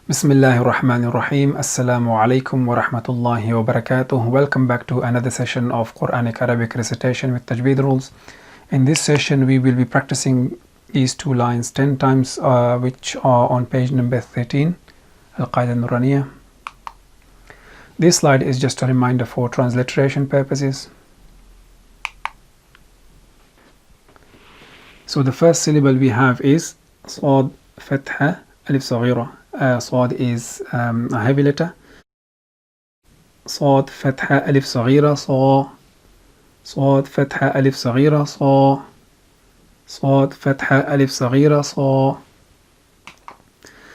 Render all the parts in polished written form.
Bismillahir Rahmanir Rahim. Assalamu alaikum wa rahmatullahi wa barakatuh. Welcome back to another session of Qur'anic Arabic recitation with Tajweed rules. In this session, we will be practicing these two lines 10 times, which are on page number 13, Al-Qaida Nuraniya. This slide is just a reminder for transliteration purposes. So the first syllable we have is Sad Fatha Alif Saghira. Sad is a heavy letter. Sad Fatha Alif Saghira Sa. Sad Fatha Alif Saghira Sa. Sad Fatha Alif Saghira Sa.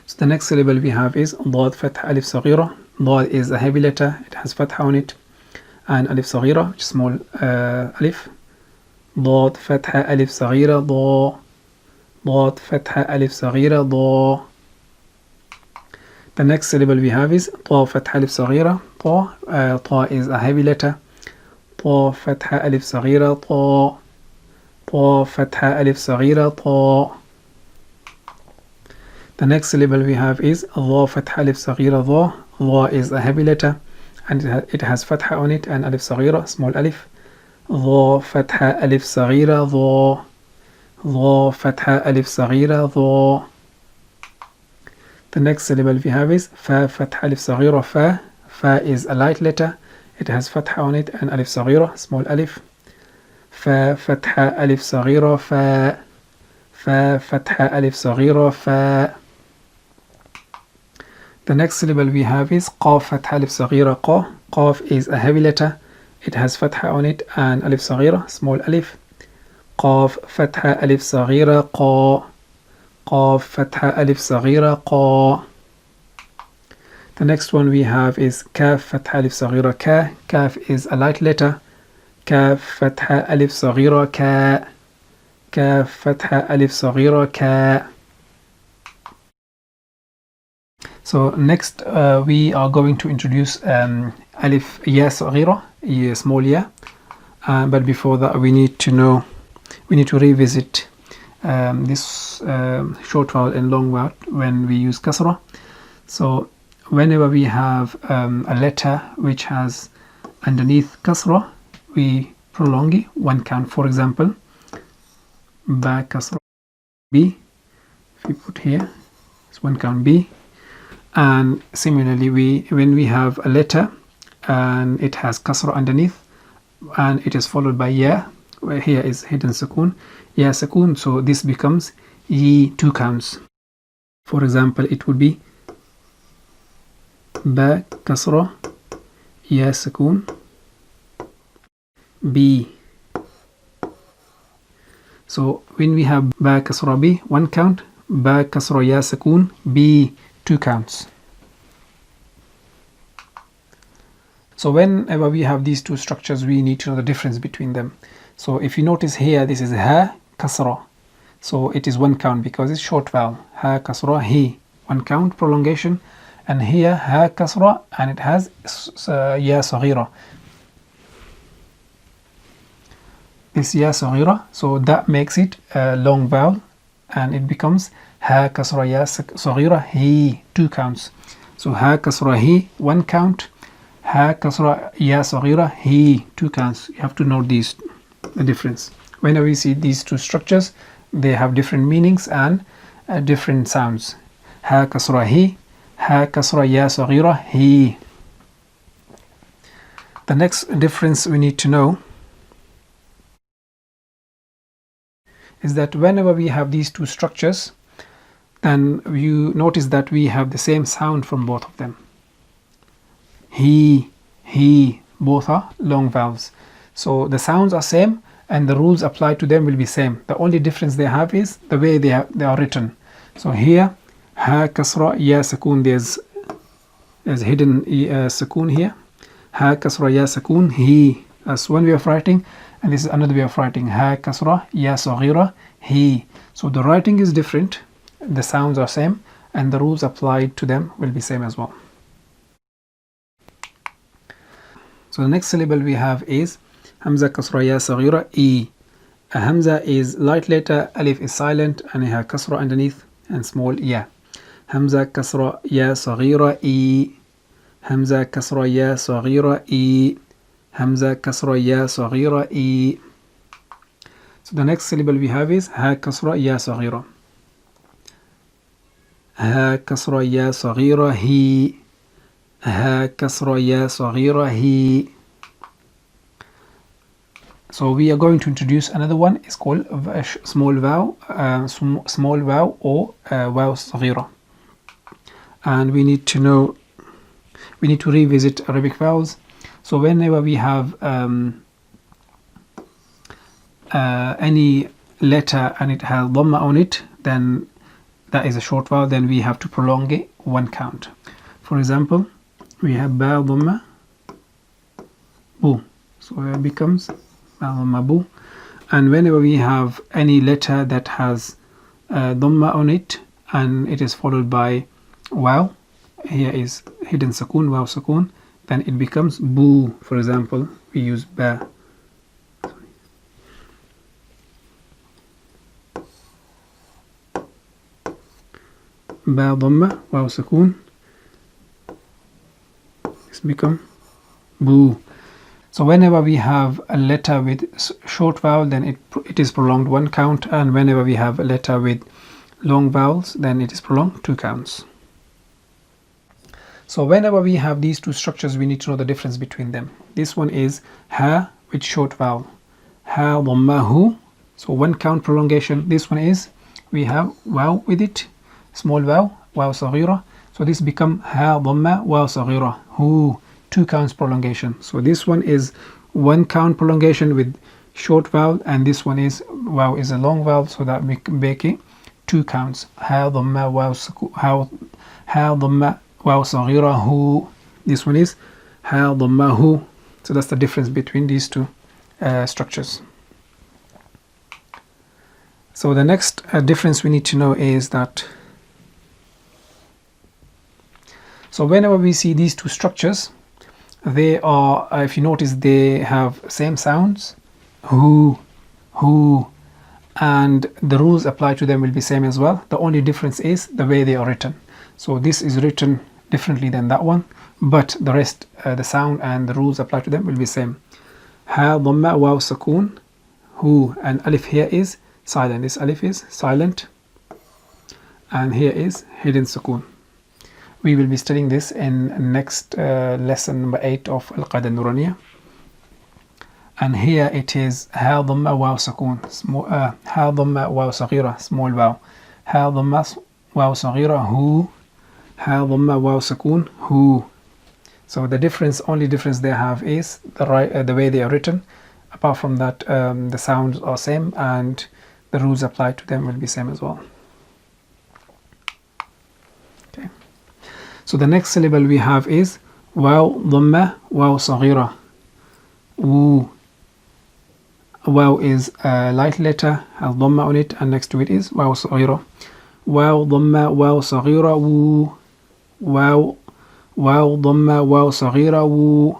So the next syllable we have is Dad Fatha Alif Saghira. Dad is a heavy letter. It has Fatha on it. And Alif Saghira, which is small alif. ضاد فتحة ألف صغيرة ضا. ضاد فتحة ألف صغيرة ضا. The next syllable we have is طا فتحة ألف صغيرة طا. طا is a heavy letter. طا فتحة ألف صغيرة طا. طا فتحة ألف صغيرة طا. The next syllable we have is ضا فتحة ألف صغيرة ضا. ضا is a heavy letter and it has فتحة on it and ألف صغيرة small ألف. ضا فتحة ألف صغيرة ضا. ضا فتحة ألف صغيرة ضا. The next syllable we have is فا فتحة ألف صغيرة فا. فا is a light letter. It has فتحة on it and ألف صغيرة small ألف. فا فتحة ألف صغيرة فا. فا فتحة ألف صغيرة فا. The next syllable we have is قاف فتحة ألف صغيرة قا. قاف is a heavy letter. It has فتحة on it and ألف صغيرة small ألف. قاف فتحة ألف صغيرة قا. قاف فتحة ألف صغيرة قا. The next one we have is كاف فتحة ألف صغيرة كا. كاف is a light letter. كاف فتحة ألف صغيرة كا. كاف فتحة ألف صغيرة كا. So next we are going to introduce alif ya صغيرة, small ya. But before that we need to revisit this short vowel and long vowel when we use kasra. So whenever we have a letter which has underneath kasra, we prolong it one count. For example, ba kasra b. If we put here, it's one count b. And similarly, when we have a letter and it has kasra underneath and it is followed by ya, where here is hidden sukoon, ya sukoon, so this becomes ye, two counts. For example, it would be ba kasra ya sukoon b. So when we have ba kasra b, one count, ba kasra ya sukoon b, two counts. So whenever we have these two structures, we need to know the difference between them. So if you notice here, this is ha kasra. So it is one count because it's short vowel. Ha kasra he, one count prolongation. And here ha kasra and it has ya saghira. This ya saghira, so that makes it a long vowel and it becomes ha kasra ya saghira he, two counts. So ha kasra he, one count. Ha kasra ya saghira he, two counts. You have to note the difference. Whenever we see these two structures, they have different meanings and different sounds. Ha kasra he, ha kasra ya saghira he. The next difference we need to know is that whenever we have these two structures, then you notice that we have the same sound from both of them. He, both are long vowels. So the sounds are same and the rules applied to them will be same. The only difference they have is the way they are written. So here, ha kasra ya sukoon, there's hidden sukoon here. Ha kasra ya sukoon he. That's one way of writing, and this is another way of writing. Ha kasra ya saghira he. So the writing is different, the sounds are same, and the rules applied to them will be same as well. So the next syllable we have is Hamza kasra ya saghira e. A Hamza is light letter, alif is silent, and it has kasra underneath and small ya. همزة كسرة يا صغيرة إي. همزة كسرة يا صغيرة إي. همزة كسرة يا صغيرة إي. So the next syllable we have is ها كسرة يا صغيرة. ها كسرة يا صغيرة هي. ها كسرة يا صغيرة هي. So we are going to introduce another one. It's called small vowel, small vowel or vowel صغيرة. And we need to revisit Arabic vowels. So whenever we have any letter and it has dhamma on it, then that is a short vowel, then we have to prolong it one count. For example, we have ba dhamma bu, so it becomes ba dhamma bu. And whenever we have any letter that has dhamma on it and it is followed by wow, here is hidden sukoon, wow sukoon, then it becomes boo. For example, we use ba. Ba dhamma, wow sukoon. It's become boo. So whenever we have a letter with short vowel, then it is prolonged one count, and whenever we have a letter with long vowels, then it is prolonged two counts. So whenever we have these two structures, we need to know the difference between them. This one is ha with short vowel, ha dhamma hu, so one count prolongation. This one is we have wow with it, small vowel, wow saghira, so this become ha dhamma wow saghira hu, two counts prolongation. So this one is one count prolongation with short vowel, and this one is wow is a long vowel, so that we make it two counts. Ha dhamma wow ha dhamma wow saghira hu. This one is ha dhamma hu. So that's the difference between these two structures. So the next difference we need to know is that, so whenever we see these two structures, they are, if you notice, they have same sounds, who, and the rules applied to them will be same as well. The only difference is the way they are written. So this is written differently than that one, but the rest, the sound and the rules applied to them will be same. Ha dhamma waw sukoon hu, and alif here is silent. This alif is silent, and here is hidden sukoon. We will be studying this in next lesson number 8 of Al-Qaida Nuraniya. And here it is ha dhamma waw sukoon, ha dhamma waw saghira, small vowel, ha dhamma waw saghira hu, ha dhamma waw sukoon hu. So the difference, only difference they have is the way they are written. Apart from that, the sounds are same and the rules applied to them will be same as well. Okay. So the next syllable we have is waw dhamma waw saghira wu. Waw is a light letter, has dhamma on it, and next to it is waw saghira. Waw dhamma waw saghira wu. Waw dhamma waw saghira wu.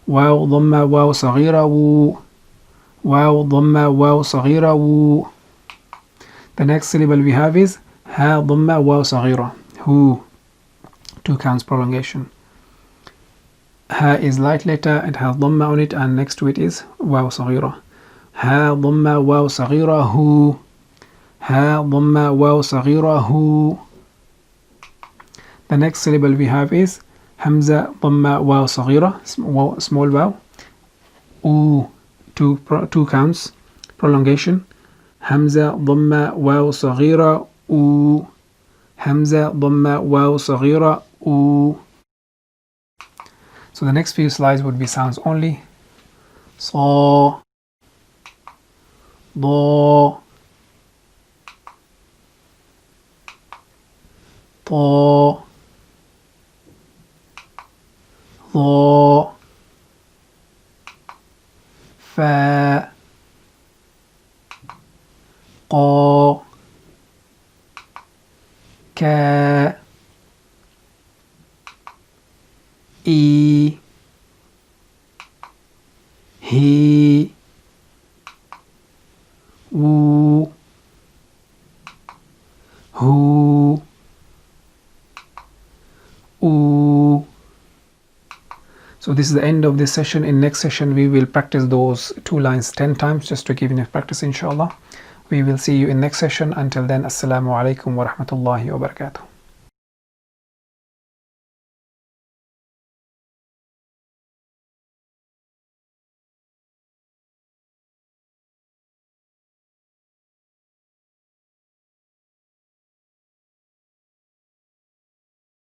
Waw dhamma waw saghira wu. Waw dhamma waw saghira wu. The next syllable we have is ha dhamma waw saghira hu, two counts prolongation. Ha is light letter, it has dhamma on it, and next to it is waw saghira. Ha dhamma waw saghira hu. Ha dhamma waw saghira hu. The next syllable we have is hamza dhamma waw saghira, small vowel, u, two counts prolongation. Hamza dhamma waw saghira u. Hamza dhamma waw saghira u. So the next few slides would be sounds only. Sa, da, ta, dha, fa, qa, ka, i, he, woo, who, oo. So this is the end of this session. In next session we will practice those 2 lines 10 times, just to give enough practice, inshallah. We will see you in next session. Until then, assalamu alaikum wa rahmatullahi wa barakatuh.